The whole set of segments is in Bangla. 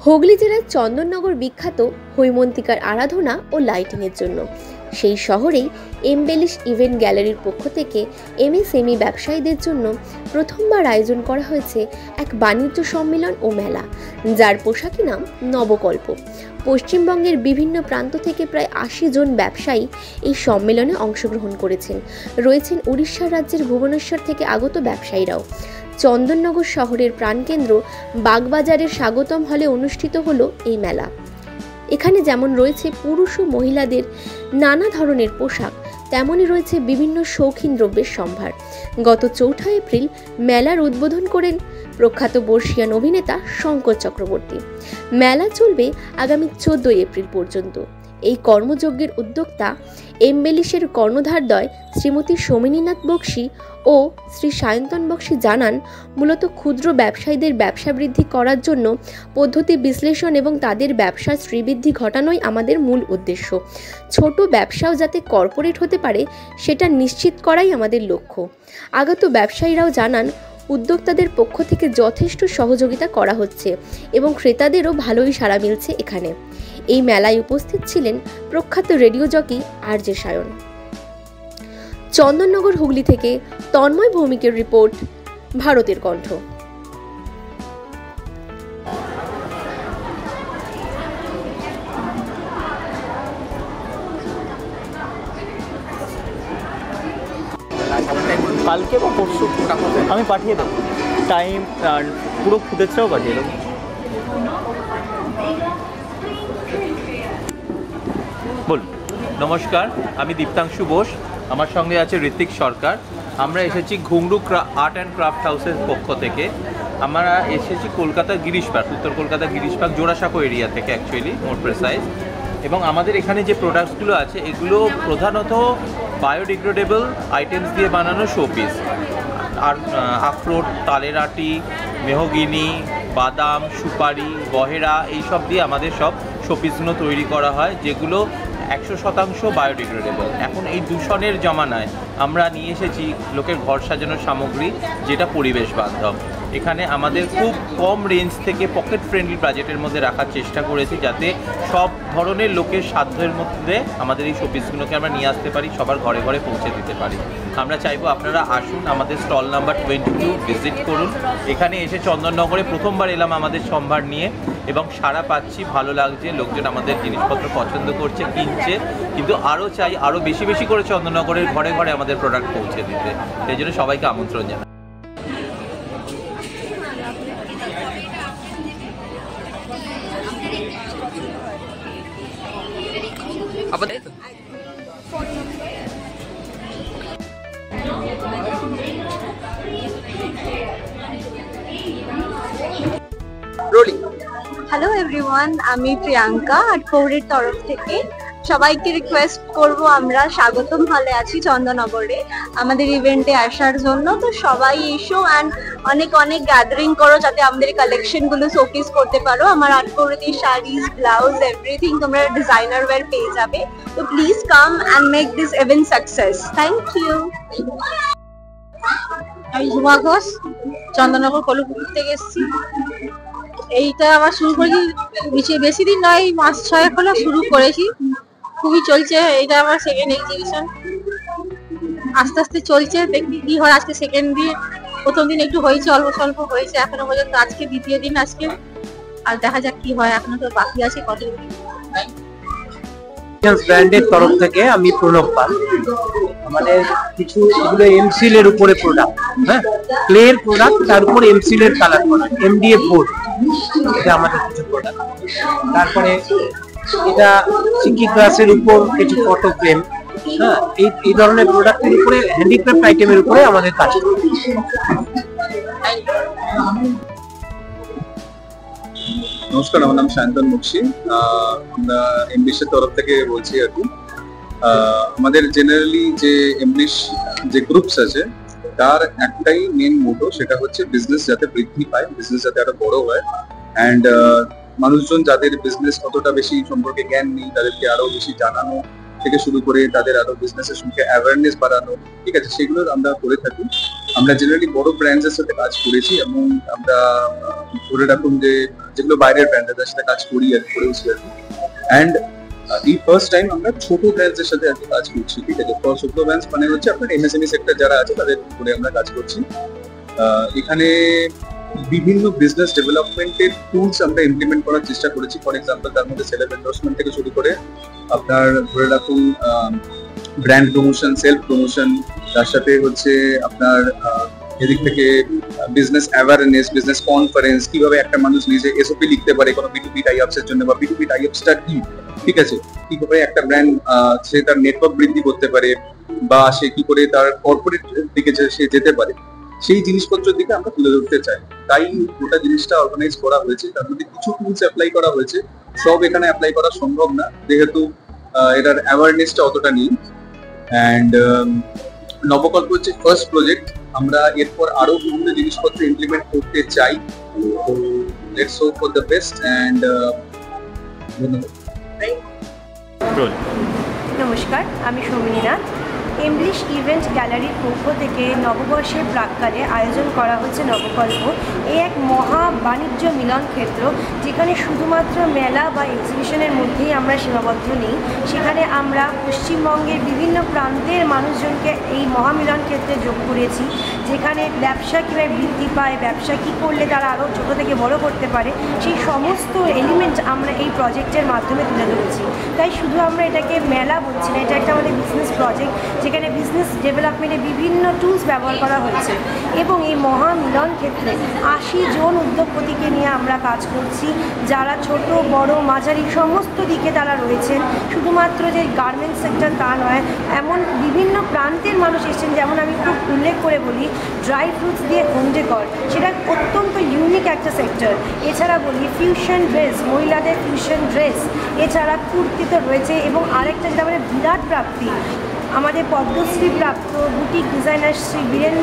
হুগলি জেলার চন্দননগর বিখ্যাত হৈমন্তিকার আরাধনা ও লাইটিংয়ের জন্য। সেই শহরেই এমবেলিশ ইভেন্ট গ্যালারির পক্ষ থেকে এমএসএমই ব্যবসায়ীদের জন্য প্রথমবার আয়োজন করা হয়েছে এক বাণিজ্য সম্মেলন ও মেলা, যার পোশাকি নাম নবকল্প। পশ্চিমবঙ্গের বিভিন্ন প্রান্ত থেকে প্রায় ৮০ জন ব্যবসায়ী এই সম্মেলনে অংশগ্রহণ করেছেন। রয়েছেন উড়িষ্যা রাজ্যের ভুবনেশ্বর থেকে আগত ব্যবসায়ীরাও। চন্দননগর শহরের প্রাণকেন্দ্র বাগবাজারের স্বাগতম হলে অনুষ্ঠিত হলো এই মেলা। এখানে যেমন রয়েছে পুরুষ ও মহিলাদের নানা ধরনের পোশাক, তেমনই রয়েছে বিভিন্ন শৌখিন দ্রব্যের সম্ভার। গত ৪ এপ্রিল মেলার উদ্বোধন করেন প্রখ্যাত বর্ষিয়ান অভিনেতা শঙ্কর চক্রবর্তী। মেলা চলবে আগামী ১৪ এপ্রিল পর্যন্ত। এই কর্মযজ্ঞের উদ্যোক্তা এমবেলিশের কর্ণধারদ্বয় শ্রীমতী সোমিনীনাথ বক্সী ও শ্রী সায়ন্তন বক্সী জানান, মূলত ক্ষুদ্র ব্যবসায়ীদের ব্যবসা বৃদ্ধি করার জন্য পদ্ধতি বিশ্লেষণ এবং তাদের ব্যবসার শ্রীবৃদ্ধি ঘটানোই আমাদের মূল উদ্দেশ্য। ছোট ব্যবসাও যাতে কর্পোরেট হতে পারে সেটা নিশ্চিত করাই আমাদের লক্ষ্য। আগত ব্যবসায়ীরাও জানান, উদ্যোক্তাদের পক্ষ থেকে যথেষ্ট সহযোগিতা করা হচ্ছে এবং ক্রেতাদেরও ভালোই সাড়া মিলছে এখানে। এই মেলায় উপস্থিত ছিলেন প্রখ্যাত radio jockey RJ Sayan. Chandannagar Hooghly থেকে তন্ময় ভৌমিকের রিপোর্ট, ভারতের কণ্ঠ। কালকে বা পরশু আমি পাঠিয়ে দেবো, টাইম আর পুরো ফুটেজটাও পাঠিয়ে দেবো। বলুন। নমস্কার, আমি দীপ্তাংশু বোস, আমার সঙ্গে আছে ঋত্বিক সরকার। আমরা এসেছি ঘুংরু আর্ট অ্যান্ড ক্রাফট হাউসের পক্ষ থেকে। আমরা এসেছি কলকাতার গিরিশ পার্ক, উত্তর কলকাতার গিরিশ পার্ক জোড়াসাঁকো এরিয়া থেকে, অ্যাকচুয়ালি মোর প্রেসাইজ। এবং আমাদের এখানে যে প্রোডাক্টসগুলো আছে এগুলো প্রধানত বায়োডিগ্রেডেবল আইটেমস দিয়ে বানানো শোপিস। আর আখরোট, তালের আটি, মেহগিনি, বাদাম, সুপারি, বহেরা এইসব দিয়ে আমাদের সব শোপিসগুলো তৈরি করা হয়, যেগুলো ১০০% বায়োডিগ্রেডেবল। এখন এই দূষণের জমানায় আমরা নিয়ে এসেছি লোকের ঘর সাজানোর সামগ্রী, যেটা পরিবেশ বান্ধব। এখানে আমাদের খুব কম রেঞ্জ থেকে পকেট ফ্রেন্ডলি বাজেটের মধ্যে রাখার চেষ্টা করেছি, যাতে সব ধরনের লোকের সাধ্যের মধ্যে আমাদের এই শোপিসগুলোকে আমরা নিয়ে আসতে পারি, সবার ঘরে ঘরে পৌঁছে দিতে পারি। আমরা চাইবো আপনারা আসুন, আমাদের স্টল নাম্বার 22 ভিজিট করুন। এখানে এসে চন্দননগরে প্রথমবার এলাম আমাদের সম্ভার নিয়ে, এবং সাড়া পাচ্ছি, ভালো লাগছে, লোকজন আমাদের জিনিসপত্র পছন্দ করছে, কিনছে। কিন্তু আরও চাই আরও বেশি বেশি করে চন্দননগরের ঘরে ঘরে আমাদের প্রোডাক্ট পৌঁছে দিতে। সেই জন্য সবাইকে আমন্ত্রণ জানাই। হ্যালো এভরিওয়ান, আমি প্রিয়াঙ্কা আটকৌড়ির তরফ থেকে সবাইকে রিকোয়েস্ট করব, আমরা স্বাগতম হলে আছি চন্দননগরে আমাদের ইভেন্টে আসার জন্য। তো সবাই এসো অ্যান্ড অনেক অনেক গ্যাদারিং করো, যাতে আমাদের কালেকশন গুলো শোকেস করতে পারো। আমার আটকৌড়িতে শাড়িজ, ব্লাউজ, এভরিথিং তোমরা ডিজাইনার ওয়্যার পেয়ে যাবে। তো please come and make this event success. Thank you. আমি ঝুমা ঘোষ, চন্দননগর কলুপুকুর থেকে এসেছি। এইটা আবার শুরু করেছি বেশি দিন নয়, মাস 6 হলো শুরু করেছি। খুবই চলছে, এটা আমার সেকেন্ড এক্সিবিশন। আস্তে আস্তে চলছে, দেখি কি হয়। আজকে সেকেন্ড দিন, প্রথম দিন একটু হয়েছে, অল্প স্বল্প হয়েছে এখনো পর্যন্ত। আজকে দ্বিতীয় দিন আজকে, আর দেখা যাক কি হয়, এখনো তো বাকি আছে কতদিন। ব্র্যান্ডের তরফ থেকে আমি প্রণব পাল। আমাদের কিছু এগুলো এমসিল এর উপরে প্রোডাক্ট, হ্যাঁ, ক্লের প্রোডাক্ট, তার উপর এমসিল এর কালার করা, এমডিএফ বোর্ড, এটা আমাদের কিছু প্রোডাক্ট। তারপরে এটা সিকি গ্লাসের উপর কিছু ফটো ফ্রেম, হ্যাঁ, এই ধরনের প্রোডাক্টের উপরে, হ্যান্ডিক্রাফট আইটেমের উপরে আমাদের কাজ করে। নমস্কার, আমার নাম সায়ন্তন বক্সী। আমরা এমবিসের তরফ থেকে বলছি আর কি। আমাদের জেনারেলি যে এমবিস যে গ্রুপস আছে, তার একটাই মেন মোটো, সেটা হচ্ছে বিজনেস যাতে বৃদ্ধি পায়, বিজনেস যাতে আরো বড় হয়। অ্যান্ড মানুষজন যাদের বিজনেস কতটা বেশি সম্পর্কে জ্ঞান নেই, তাদেরকে আরো বেশি জানানো থেকে শুরু করে তাদের আরো বিজনেসের সঙ্গে অ্যাওয়ারনেস বাড়ানো, ঠিক আছে, সেগুলো আমরা করে থাকি। আমরা জেনারেলি বড় ব্র্যান্ডসের সাথে কাজ করেছি এবং আমরা ধরে রাখুন যে যেগুলো বাইরের ব্র্যান্ডের সাথে কাজ করি আর করেওছি আর কি। অ্যান্ড এই ফার্স্ট টাইম আমরা ছোট ব্র্যান্ডসের সাথে আর কি কাজ করছি, ঠিক আছে। ছোট ব্র্যান্ডস মানে হচ্ছে আপনার এমএসএমই সেক্টর যারা আছে তাদের উপরে আমরা কাজ করছি। এখানে বিভিন্ন বিজনেস ডেভেলপমেন্টের টুলস আমরা ইমপ্লিমেন্ট করার চেষ্টা করেছি। ফর এক্সাম্পল তার মধ্যে সেলফ এন্ডোর্সমেন্ট থেকে শুরু করে আপনার ধরে রাখুন ব্র্যান্ড প্রমোশন, সেলফ প্রমোশন, তার সাথে হচ্ছে আপনার এদিক থেকে বিজনেস অ্যাওয়ারনেস, বিজনেস কনফারেন্স, কিভাবে একটা মানুষ নিজে এসওপি লিখতে পারে কোনো বিটুবি টাই-আপস এর জন্য, বা বিটুবি টাই-আপসটা কি, ঠিক আছে, কিভাবে একটা ব্র্যান্ড সে তার নেটওয়ার্ক বৃদ্ধি করতে পারে বা সে কি করে তার কর্পোরেট দিকে সে যেতে পারে, সেই জিনিসপত্রের দিকে আমরা তুলে ধরতে চাই। তাই গোটা জিনিসটা অর্গানাইজ করা হয়েছে। তার মধ্যে কিছু টুলস অ্যাপ্লাই করা হয়েছে, সব এখানে অ্যাপ্লাই করা সম্ভব না যেহেতু এটার অ্যাওয়ারনেসটা অতটা নেই। অ্যান্ড নবকল্প হচ্ছে ফার্স্ট প্রজেক্ট, আমরা এরপর আরো বিভিন্ন জিনিসপত্র ইমপ্লিমেন্ট করতে চাই। তো let's hope for the best and নমস্কার, আমি সৌমিনী নাথ। এমব্লিশ ইভেন্ট গ্যালারির পক্ষ থেকে নববর্ষের প্রাক্কালে আয়োজন করা হচ্ছে নবকল্প। এই এক মহা বাণিজ্য মিলন ক্ষেত্র, যেখানে শুধুমাত্র মেলা বা এক্সিবিশনের মধ্যেই আমরা সীমাবদ্ধ নেই। সেখানে আমরা পশ্চিমবঙ্গের বিভিন্ন প্রান্তের মানুষজনকে এই মহামিলন ক্ষেত্রে যোগ করেছি, যেখানে ব্যবসা কীভাবে বৃদ্ধি পায়, ব্যবসা কী করলে তারা আরও ছোটো থেকে বড় করতে পারে, সেই সমস্ত এলিমেন্ট আমরা এই প্রজেক্টের মাধ্যমে তুলে ধরেছি। তাই শুধু আমরা এটাকে মেলা বলছি না, এটা একটা আমাদের বিজনেস প্রজেক্ট, যেখানে বিজনেস ডেভেলপমেন্টে বিভিন্ন টুলস ব্যবহার করা হয়েছে। এবং এই মহামিলন ক্ষেত্রে 80 জন উদ্যোগপতিকে নিয়ে আমরা কাজ করছি, যারা ছোট বড় মাঝারি সমস্ত দিকে তারা রয়েছেন। শুধুমাত্র যে গার্মেন্টস সেক্টর তা নয়, এমন বিভিন্ন প্রান্তের মানুষ এসেছেন। যেমন আমি খুব উল্লেখ করে বলি, ড্রাই ফ্রুটস দিয়ে হোম ডেকর, সেটা অত্যন্ত ইউনিক একটা সেক্টর। এছাড়া বলি ফিউশন ড্রেস, মহিলাদের ফিউশন ড্রেস, এছাড়া কুর্তি তো রয়েছে। এবং আরেকটা যেটা আমাদের বিরাট প্রাপ্তি, আমাদের পদ্মশ্রী প্রাপ্ত বুটিক ডিজাইনার শ্রী বীরেন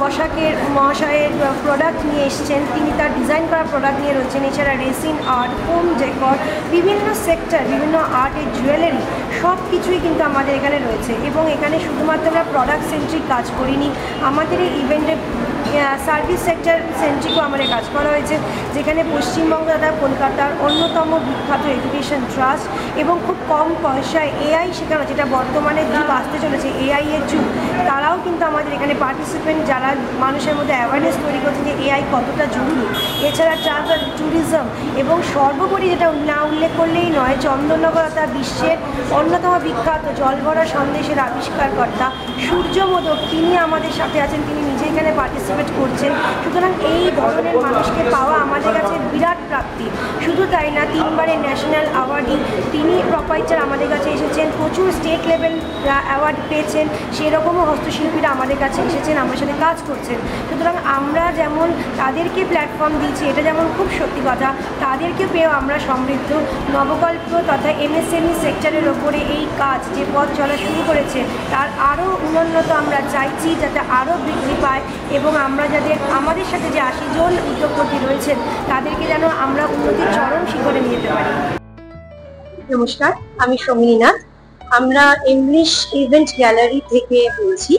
বসাকের মহাশয়ের প্রোডাক্ট নিয়ে এসছেন, তিনি তার ডিজাইন করা প্রোডাক্ট নিয়ে রয়েছেন। এছাড়া রেসিন আর্ট, হোম ডেকর, বিভিন্ন সেক্টর, বিভিন্ন আর্টের জুয়েলারি, সব কিছুই কিন্তু আমাদের এখানে রয়েছে। এবং এখানে শুধুমাত্র আমরা প্রোডাক্ট সেন্ট্রিক কাজ করিনি, আমাদের এই ইভেন্টে সার্ভিস সেক্টর সেন্ট্রিকও আমাদের কাজ করা হয়েছে, যেখানে পশ্চিমবঙ্গ তথা কলকাতার অন্যতম বিখ্যাত এডুকেশন ট্রাস্ট এবং খুব কম পয়সায় এআই শেখানো, যেটা বর্তমানে যুগ আসতে চলেছে এআই এর যুগ, তারাও কিন্তু আমাদের এখানে পার্টিসিপেন্ট, যারা মানুষের মধ্যে অ্যাওয়ারনেস তৈরি করছে যে এআই কতটা জরুরি। এছাড়া ট্রাভেল, ট্যুরিজম এবং সর্বোপরি যেটা না উল্লেখ করলেই নয়, চন্দননগর তথা বিশ্বের অন্যতম বিখ্যাত জলভরা সন্দেশের আবিষ্কারকর্তা সূর্য মোদক, তিনি আমাদের সাথে আছেন, তিনি নিজে এখানে পার্টিসিপেট করছেন। সুতরাং এই ধরনের মানুষকে পাওয়া আমাদের কাছে বিরাট প্রাপ্তি। শুধু তাই না, 3 বারের ন্যাশনাল অ্যাওয়ার্ডি তিনি প্রপাইচার আমাদের কাছে এসেছেন, প্রচুর স্টেট লেভেল অ্যাওয়ার্ড পেয়েছেন, সেরকমও হস্তশিল্পীরা আমাদের কাছে এসেছেন, আমার সাথে কাজ করছেন। সুতরাং আমরা যেমন তাদেরকে প্ল্যাটফর্ম দিচ্ছি, এটা যেমন খুব সত্যি কথা, তাদেরকে পেয়েও আমরা সমৃদ্ধ। নবকল্প তথা এমএসএমই সেক্টরের ওপরে এই কাজ যে পথ চলা শুরু করেছে, তার আরও উন্নত আমরা চাইছি, যাতে আরও বৃদ্ধি পায় এবং আমরা যাদের আমাদের সাথে যে 80 জন উদ্যোগপতি রয়েছেন, তাদেরকে যেন আমরা উন্নতির চরম শিখরে নিয়ে যেতে পারি। নমস্কার, আমি সৌমিনী নাথ। আমরা এমব্লিশ ইভেন্ট গ্যালারি থেকে বলছি।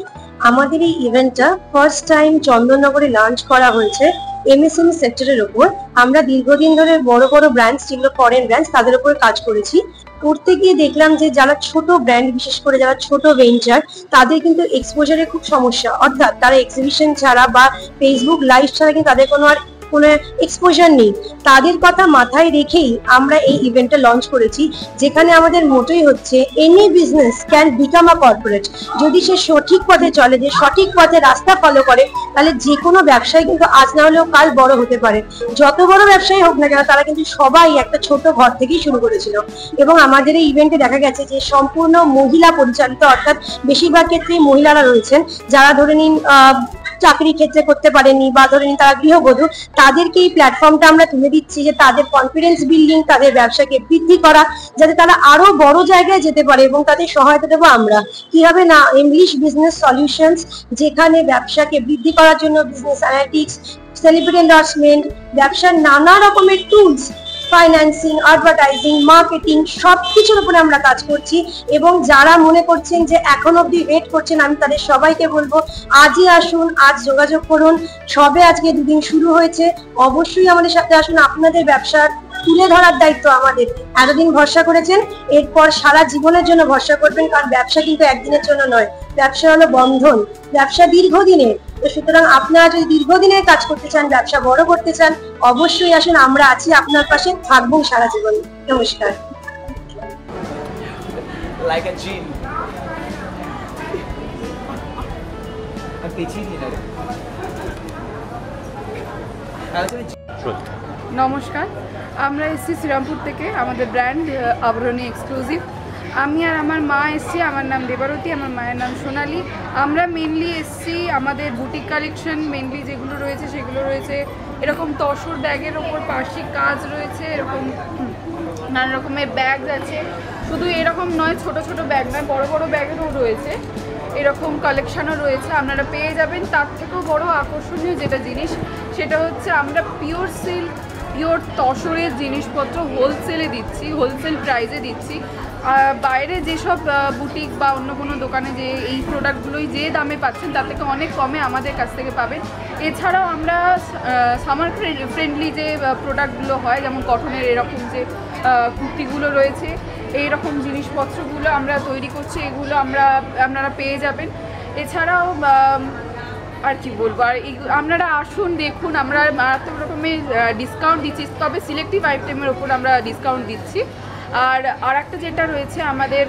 আমাদের এই ইভেন্টটা ফার্স্ট টাইম চন্দননগরে লঞ্চ করা হয়েছে এমএসএমই সেক্টরের উপর। আমরা দীর্ঘদিন ধরে বড় বড় ব্র্যান্ডস, যেগুলো ফরেন ব্র্যান্ডস, তাদের উপর কাজ করেছি। করতে গিয়ে দেখলাম যে যারা ছোট ব্র্যান্ড, বিশেষ করে যারা ছোট ভেঞ্চার, তাদের কিন্তু এক্সপোজারের খুব সমস্যা। অর্থাৎ তারা এক্সিবিশন ছাড়া বা ফেসবুক লাইভ ছাড়া কিন্তু তাদের কোনো এক্সপোজার নেই। তাদের কথা মাথায় রেখেই আমরা এই ইভেন্টটা লঞ্চ করেছি, যেখানে আমাদের মোটোই হচ্ছে any business can become a corporate. যদি সে সঠিক পথে চলে, যে সঠিক পথে রাস্তা ফলো করে, তাহলে যে কোনো ব্যবসায়ী কিন্তু আজ না হলেও কাল বড় হতে পারে। যত বড় ব্যবসায়ী হোক না কেন, তারা কিন্তু সবাই একটা ছোট ঘর থেকেই শুরু করেছিল। এবং আমাদের এই ইভেন্টে দেখা গেছে যে সম্পূর্ণ মহিলা পরিচালিত, অর্থাৎ বেশিরভাগ ক্ষেত্রেই মহিলারা রয়েছেন, যারা ধরে নিন চাকরি ক্ষেত্রে করতে পারেনি বা ধরে নিন তারা গৃহবধূ, তাদেরকে এই প্ল্যাটফর্মটা আমরা তুলে দিচ্ছি যে তাদের কনফিডেন্স বিল্ডিং, তাদের ব্যবসাকে বৃদ্ধি করা, যাতে তারা আরো বড় জায়গায় যেতে পারে। এবং তাদের সহায়তা দেবো আমরা কিভাবে না, এমব্লিশ বিজনেস সলিউশনস, যেখানে ব্যবসাকে বৃদ্ধি করার জন্য বিজনেস অ্যানালিটিক্স, সেলিব্রিটি এন্ডোর্সমেন্ট, ব্যবসার নানা রকমের টুলস, ফাইন্যান্সিং, অ্যাডভার্টাইজিং, মার্কেটিং সব কিছুর উপরে আমরা কাজ করছি। এবং যারা মনে করছেন যে এখন অবধি ওয়েট করছেন, আমি তাদের সবাইকে বলবো আজই আসুন, আজ যোগাযোগ করুন। সবে আজকে দুদিন শুরু হয়েছে, অবশ্যই আমাদের সাথে আসুন। আপনাদের ব্যবসার তুলে ধরার দায়িত্ব আমাদের। এতদিন ভরসা করেছেন, এরপর সারা জীবনের জন্য ভরসা করবেন, কারণ ব্যবসা কিন্তু একদিনের জন্য নয়, ব্যবসা হলো বন্ধন, ব্যবসা দীর্ঘদিনের। তো সুতরাং আপনারা যদি দীর্ঘদিনের কাজ করতে চান, ব্যবসা বড় করতে চান, অবশ্যই আসুন, আমরা আছি আপনার পাশে, থাকবো সারা জীবন। নমস্কার। Like a gene. নমস্কার, আমরা এসেছি শ্রীরামপুর থেকে, আমাদের ব্র্যান্ড আবরণী এক্সক্লুসিভ। আমি আর আমার মা এসেছি, আমার নাম দেবারতী, আমার মায়ের নাম সোনালী। আমরা মেনলি এসেছি আমাদের বুটিক কালেকশন, মেনলি যেগুলো রয়েছে সেগুলো রয়েছে এরকম তসর ব্যাগের ওপর পার্শ্বিক কাজ রয়েছে, এরকম নানা রকমের ব্যাগ আছে। শুধু এরকম নয়, ছোট ছোট ব্যাগ নয়, বড় বড় ব্যাগেরও রয়েছে, এরকম কালেকশানও রয়েছে, আপনারা পেয়ে যাবেন। তার থেকেও বড় আকর্ষণীয় যেটা জিনিস সেটা হচ্ছে আমরা পিওর সিল্ক, পিওর তসরের জিনিসপত্র হোলসেলে দিচ্ছি, হোলসেল প্রাইসে দিচ্ছি। বাইরে যেসব বুটিক বা অন্য কোনো দোকানে যে এই প্রোডাক্টগুলোই যে দামে পাচ্ছেন তার থেকে অনেক কমে আমাদের কাছ থেকে পাবেন। এছাড়াও আমরা সামার ফ্রেন্ডলি যে প্রোডাক্টগুলো হয়, যেমন কটনের এরকম যে কুর্তিগুলো রয়েছে, এই রকম জিনিসপত্রগুলো আমরা তৈরি করছি, এগুলো আপনারা পেয়ে যাবেন। এছাড়াও আর কি বলবো, আর আপনারা আসুন, দেখুন, আমরা মারাত্মক রকমের ডিসকাউন্ট দিচ্ছি, তবে সিলেক্টিভ আইটেমের ওপর আমরা ডিসকাউন্ট দিচ্ছি। আর একটা যেটা রয়েছে আমাদের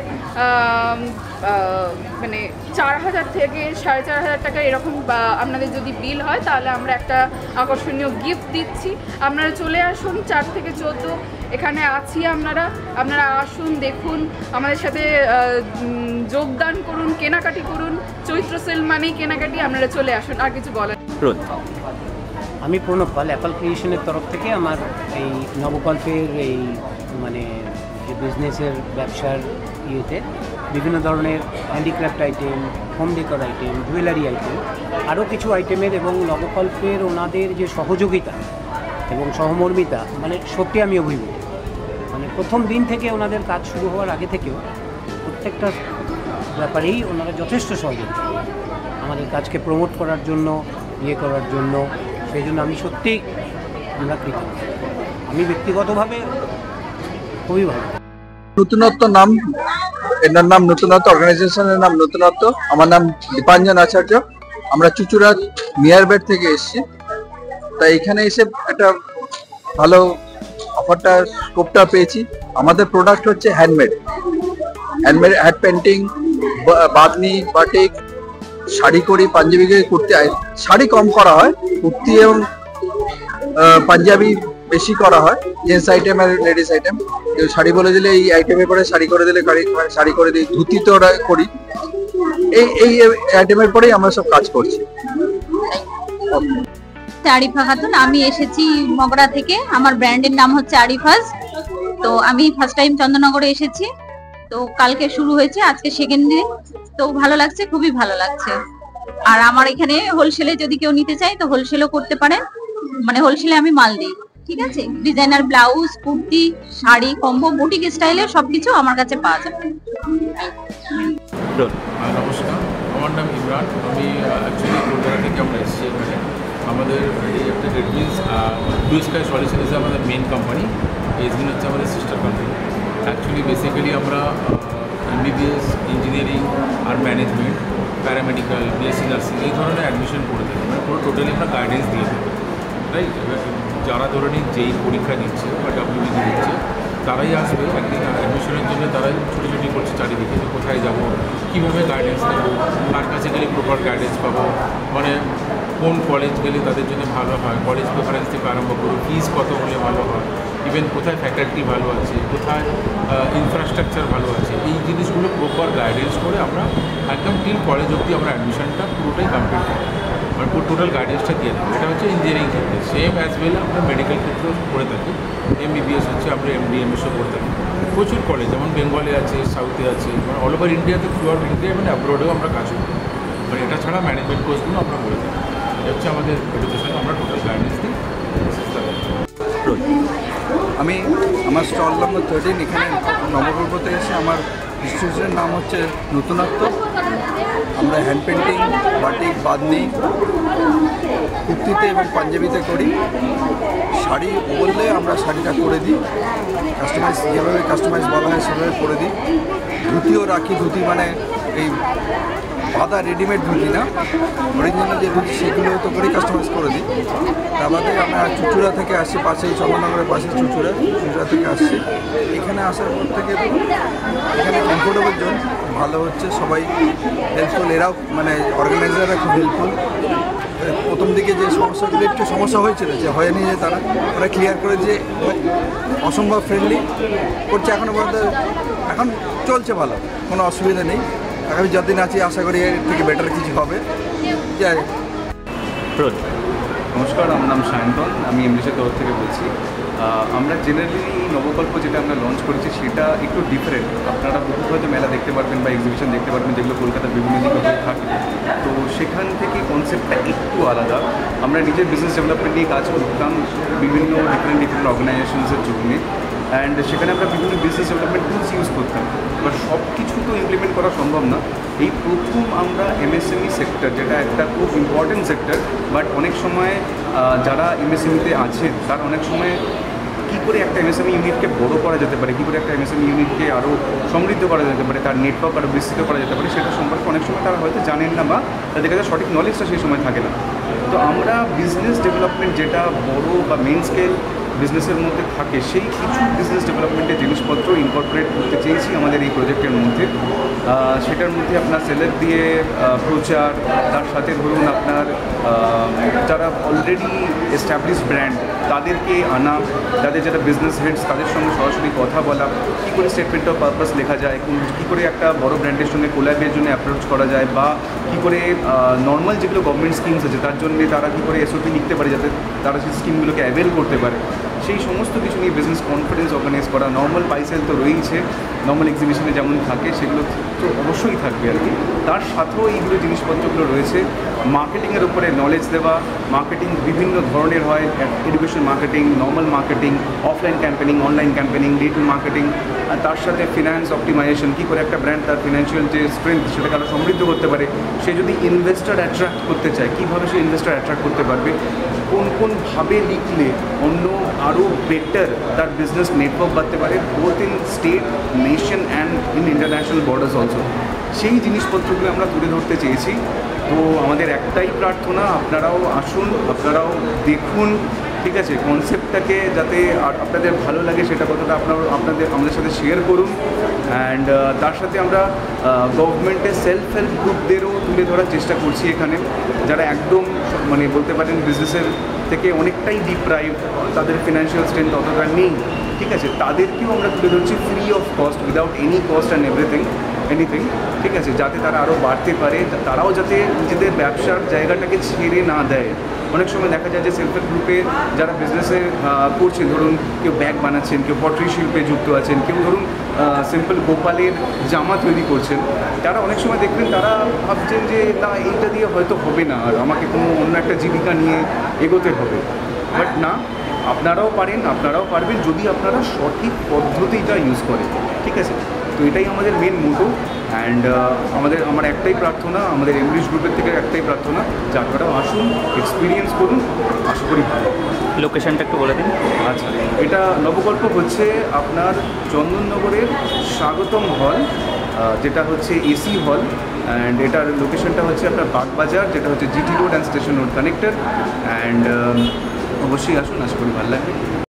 মানে 4000 থেকে 4500 টাকা এরকম আপনাদের যদি বিল হয় তাহলে আমরা একটা আকর্ষণীয় গিফট দিচ্ছি। আপনারা চলে আসুন, 4 থেকে 14 এখানে আছি। আপনারা আসুন, দেখুন, আমাদের সাথে যোগদান করুন, কেনাকাটি করুন। চৈত্র সেল মানেই কেনাকাটি, আপনারা চলে আসুন। আর কিছু বলার? আমি প্রণব পাল, অ্যাপল ক্রিয়েশনের তরফ থেকে আমার এই নবকল্পের এই মানে যে বিজনেসের ব্যবসার ইয়েতে বিভিন্ন ধরনের handicraft item, home decor item, jewellery item, আরও কিছু আইটেমের এবং নবকল্পের ওনাদের যে সহযোগিতা এবং সহমর্মিতা, মানে সত্যি আমি অভিভূত। মানে প্রথম দিন থেকে ওনাদের কাজ শুরু হওয়ার আগে থেকেও প্রত্যেকটা ব্যাপারেই ওনারা যথেষ্ট সহযোগিতা আমাদের কাজকে প্রমোট করার জন্য, ইয়ে করার জন্য। সেই জন্য আমি সত্যিই আমরা কৃতজ্ঞ। আমি ব্যক্তিগতভাবে খুবই ভালো। নতুনত্ব নাম, এনার নাম নতুনত্ব, অর্গানাইজেশনের নাম নতুনত্ব। আমার নাম দীপাঞ্জন আচার্য। আমরা চুচুড়া নিয়ারবেড থেকে এসেছি, তাই এখানে এসে একটা ভালো অফারটা, স্কোপটা পেয়েছি। আমাদের প্রোডাক্ট হচ্ছে hand hand painting, Bamni, batik, sari করি, পাঞ্জাবি কুর্তি। শাড়ি কম করা হয়, কুর্তি এবং পাঞ্জাবি বেশি করা হয়, জেন্টস আইটেম আর লেডিস আইটেম। শাড়ি বলে দিলে এই আইটেমে পরে শাড়ি করে দিলে শাড়ি করে দিই, ধুতি তো করি। এই আইটেমের পরেই আমরা সব কাজ করছি। আরিফা খাতুন, আমি এসেছি মগরা থেকে। আমার ব্র্যান্ডের নাম হচ্ছে আরিফাজ। তো আমি ফার্স্ট টাইম চন্দননগরে এসেছি, তো কালকে শুরু হয়েছে, আজকে সেকেন্ড দিন। তো ভালো লাগছে, খুবই ভালো লাগছে। আর আমার এখানে হোলসেলে যদি কেউ নিতে চায় তো হোলসেলও করতে পারেন, মানে হোলসেলে আমি মাল দিই। ঠিক আছে, designer blouse, kurti, sari, combo, boutique স্টাইলে সবকিছু আমার কাছে পাওয়া যাবে। নমস্কার, আমার নাম ইমরান। আমি অ্যাকচুয়ালি কলকাতা থেকে আমরা এসেছি এখানে। আমাদের এই একটা রেডমিন্স ব্লু স্কাই সলিউশন হচ্ছে আমাদের মেন কোম্পানি, এসবিন হচ্ছে আমাদের সিস্টার কোম্পানি। অ্যাকচুয়ালি বেসিক্যালি আমরা এমবিবিএস, ইঞ্জিনিয়ারিং আর ম্যানেজমেন্ট, প্যারামেডিক্যাল, বিএসসি নার্সিং এই ধরনের অ্যাডমিশন করে থাকি। মানে পুরো টোটালি আমরা গাইডেন্স দিয়ে থাকি, রাইট? যারা ধরে নিন যেই পরীক্ষা দিচ্ছে বা ডাব্লিউবিজি দিচ্ছে তারাই আসবে একদিন অ্যাডমিশনের জন্য, তারাই ছুটি করছে চারিদিকে যে কোথায় যাবো, কীভাবে গাইডেন্স নেবো, কার কাছে গেলে প্রপার গাইডেন্স পাবো, মানে কোন কলেজ গেলে তাদের জন্য ভালো হয়, কলেজ প্রেফারেন্স থেকে আরম্ভ করুন, ফিস কত হলে ভালো হয়, ইভেন কোথায় ফ্যাকাল্টি ভালো আছে, কোথায় ইনফ্রাস্ট্রাকচার ভালো আছে, এই জিনিসগুলো প্রপার গাইডেন্স করে আমরা একদম টিল কলেজ অবধি আমরা অ্যাডমিশনটা পুরোটাই কমপ্লিট করি, মানে টোটাল গাইডেন্সটা দিয়ে দেবো। এটা হচ্ছে ইঞ্জিনিয়ারিং ক্ষেত্রে। সেম অ্যাজ ওয়েল আমরা মেডিকেল ক্ষেত্রেও করে থাকি। এমবিবিএস হচ্ছে আমরা এমডিএমএসও করে থাকি। প্রচুর কলেজ, যেমন বেঙ্গলে আছে, সাউথে আছে, মানে অল ওভার ইন্ডিয়াতে, থ্রু আউট ইন্ডিয়া, মানে অ্যাব্রোডেও আমরা কাজ করি। মানে এটা ছাড়া ম্যানেজমেন্ট কোর্সগুলো আমরা করে থাকি। এটা হচ্ছে আমাদের এডুকেশনে আমরা টোটাল গাইডেন্স দিই। আমি আমার স্টল নম্বর 13 এখানে নবকল্পতে এসে আমার ইনস্টিটিউশনের নাম হচ্ছে নতুনত্ব। আমরা হ্যান্ড পেন্টিং, বাটিক, বাঁধনি, কুর্তিতে এবং পাঞ্জাবিতে করি। শাড়ি বললে আমরা শাড়িটা করে দিই, কাস্টমাইজ যেভাবে কাস্টমাইজ বলা হয় সেভাবে করে দিই। ধুতিও রাখি, ধুতি মানে এই বাঁধা রেডিমেড ধুতি না, অরিজিনাল যে ধুতি সেগুলো তো করেই কাস্টমাইজ করে দিই। তার বাদে আমরা চুঁচুড়া থেকে আসছি, পাশেই চন্দননগরের পাশে চুঁচুড়া থেকে আসছি। এখানে আসার পর থেকে এখানে কমফোর্টেবল জোন ভালো হচ্ছে, সবাই হেল্পফুল, এরাও মানে অর্গানাইজাররা খুব হেল্পফুল। প্রথম দিকে যে সমস্যাগুলো একটু সমস্যা হয়েছিল যে হয়নি, যে ওরা ক্লিয়ার করে যে অসম্ভব ফ্রেন্ডলি করছে। এখনও পর্যন্ত এখন চলছে ভালো, কোনো অসুবিধা নেই। আগামী যতদিন আছি আশা করি এর থেকে বেটার কিছু হবে। যাই নমস্কার, আমার নাম সায়ন্তন, আমি এমবিসির তরফ থেকে বলছি। আমরা জেনারেলি নবকল্প যেটা আমরা লঞ্চ করেছি সেটা একটু ডিফারেন্ট। আপনারা বহু হয়তো মেলা দেখতে পারবেন বা এক্সিবিশন দেখতে পারবেন যেগুলো কলকাতার বিভিন্ন দিকে থাকে, তো সেখান থেকে কনসেপ্টটা একটু আলাদা। আমরা নিজের বিজনেস ডেভেলপমেন্ট নিয়ে কাজ করতাম বিভিন্ন ডিফারেন্ট অর্গানাইজেশনসের জন্য, অ্যান্ড সেখানে আমরা বিভিন্ন বিজনেস ডেভেলপমেন্ট টুলস ইউজ করতাম। এবার সব কিছু তো ইমপ্লিমেন্ট করা সম্ভব না। এই প্রথম আমরা এমএসএমই সেক্টর, যেটা একটা খুব ইম্পর্টেন্ট সেক্টর, বাট অনেক সময় যারা এমএসএমইতে আছেন তারা অনেক সময় কী করে একটা এমএসএমই ইউনিটকে বড় করা যেতে পারে, কী করে একটা এমএসএমই ইউনিটকে আরও সমৃদ্ধ করা যেতে পারে, তার নেটওয়ার্ক আরও বিস্তৃত করা যেতে পারে, সেটা সম্পর্কে অনেক সময় তারা হয়তো জানেন না বা তাদের কাছে সঠিক নলেজটা সেই সময় থাকে না। তো আমরা বিজনেস ডেভেলপমেন্ট যেটা বড় বা মেন স্কেল বিজনেসের মধ্যে থাকে, সেই কিছু বিজনেস ডেভেলপমেন্টের জিনিসপত্র ইনকর্পোরেট করতে চেয়েছি আমাদের এই প্রজেক্টের মধ্যে। সেটার মধ্যে আপনার সেলের দিয়ে প্রচার, তার সাথে ধরুন আপনার যারা অলরেডি এস্টাবলিশ ব্র্যান্ড তাদেরকে আনা, যাদের যারা বিজনেস হেডস তাদের সঙ্গে সরাসরি কথা বলা, কী করে স্টেটমেন্ট অফ পারপাস লেখা যায়, কী করে একটা বড় ব্র্যান্ডের সঙ্গে কোল্যাবের জন্য অ্যাপ্রোচ করা যায়, বা কী করে নর্মাল যেগুলো গভর্নমেন্ট স্কিমস আছে তার জন্য তারা কী করে এসওপি লিখতে পারে যাতে তারা সেই স্কিমগুলোকে অ্যাভেল করতে পারে, সেই সমস্ত কিছু নিয়ে বিজনেস কনফারেন্স অর্গানাইজ করা। নর্মাল পাইসেল তো রয়েইছে, নর্মাল এক্সিবিশনে যেমন থাকে সেগুলো তো অবশ্যই থাকবে আর কি। তার সাথেও এইগুলো জিনিসপত্রগুলো রয়েছে। মার্কেটিংয়ের উপরে নলেজ দেওয়া, মার্কেটিং বিভিন্ন ধরনের হয়, education marketing, normal marketing, offline campaigning, online campaigning, digital marketing, আর তার সাথে ফিনান্স অপটিমাইজেশন, কী করে একটা ব্র্যান্ড তার ফিনান্সিয়াল যে স্ট্রেংথ সেটাকে আরও সমৃদ্ধ করতে পারে। সে যদি ইনভেস্টার অ্যাট্রাক্ট করতে চায়, কীভাবে সে ইনভেস্টার অ্যাট্রাক্ট করতে পারবে, কোনভাবে লিখলে অন্য আরও বেটার তার বিজনেস নেটওয়ার্ক বাড়তে পারে, both in state, nation and in international borders also. সেই জিনিসপত্রগুলো আমরা তুলে ধরতে চেয়েছি। তো আমাদের একটাই প্রার্থনা, আপনারাও আসুন, আপনারাও দেখুন, ঠিক আছে, কনসেপ্টটাকে যাতে আপনাদের ভালো লাগে সেটা কতটা আমাদের সাথে শেয়ার করুন। অ্যান্ড তার সাথে আমরা গভর্নমেন্টের সেলফ হেল্প গ্রুপদেরও তুলে ধরার চেষ্টা করছি এখানে, যারা একদম মানে বলতে পারেন বিজনেসের থেকে অনেকটাই ডিপ্রাইভ, তাদের ফিনান্সিয়াল স্ট্রেংথ অতটা নেই, ঠিক আছে, তাদেরকেও আমরা তুলে ধরছি free of cost, without any cost and anything, ঠিক আছে, যাতে তারা আরও বাড়তে পারে, তারাও যাতে নিজেদের ব্যবসার জায়গাটাকে ছেড়ে না দেয়। অনেক সময় দেখা যায় যে সেলফ হেল্প গ্রুপে যারা বিজনেসে করছেন, ধরুন কেউ ব্যাগ বানাচ্ছেন, কেউ পটরি শিল্পে যুক্ত আছেন, কেউ ধরুন সিম্পল গোপালের জামা তৈরি করছেন, তারা অনেক সময় দেখবেন তারা ভাবছেন যে না এইটা দিয়ে হয়তো হবে না, আর আমাকে কোনো অন্য একটা জীবিকা নিয়ে এগোতে হবে। বাট না, আপনারাও পারেন, আপনারাও পারবেন যদি আপনারা সঠিক পদ্ধতিটা ইউজ করেন, ঠিক আছে। তো এটাই আমাদের মেন মোটো। অ্যান্ড আমার একটাই প্রার্থনা, আমাদের এমবিএস গ্রুপের থেকে একটাই প্রার্থনা যে আপনারাও আসুন, এক্সপিরিয়েন্স করুন, আশা করি ভালো। লোকেশনটা একটু বলে দিন। আচ্ছা, এটা নবকল্প হচ্ছে আপনার চন্দননগরের স্বাগতম হল, যেটা হচ্ছে এসি হল, অ্যান্ড এটার লোকেশনটা হচ্ছে আপনার বাগবাজার, যেটা হচ্ছে GT road and station road connected. And অবশ্যই আসুন, আশা করি ভালো লাগবে।